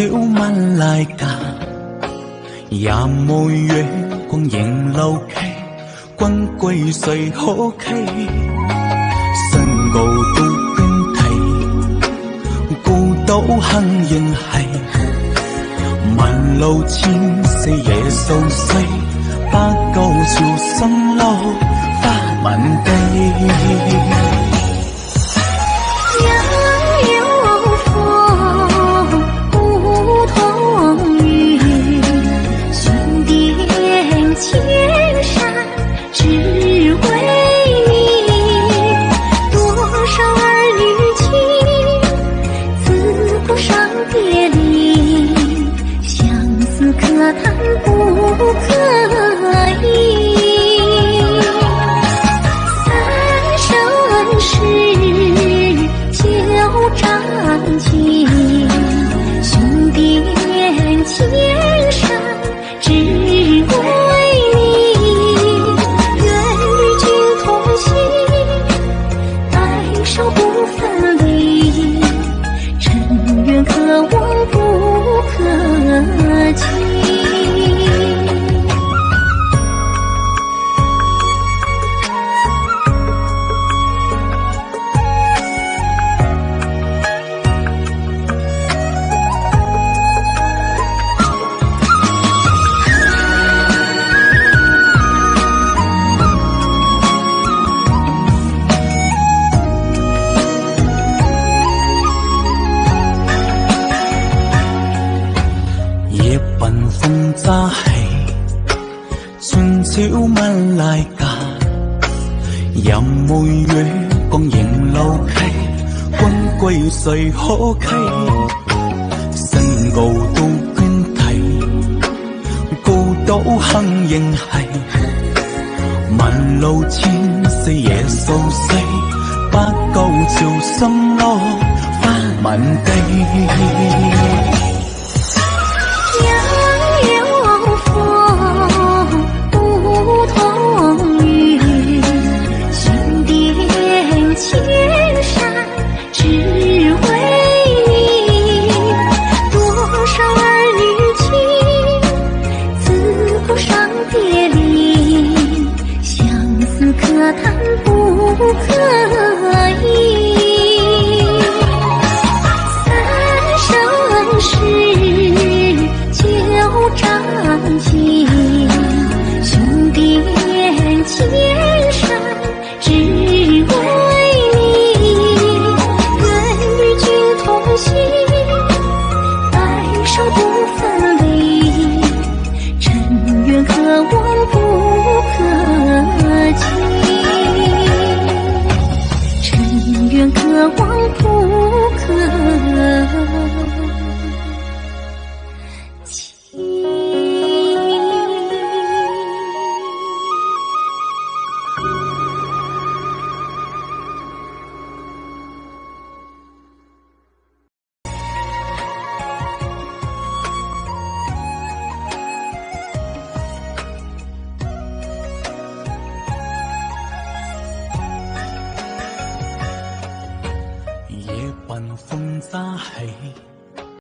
朝晚來家，也沒月光迎樓梯，君歸誰可期？身高都倦梯，孤島行仍係，萬路千世夜數歲，把舊潮心路花滿地。風乍起，春潮晚來家，也沒月光迎樓梯，君歸誰可期？身高都倦梯，孤島行仍係，萬路千世夜數歲，把舊潮心路花滿地。夜鬢風乍起。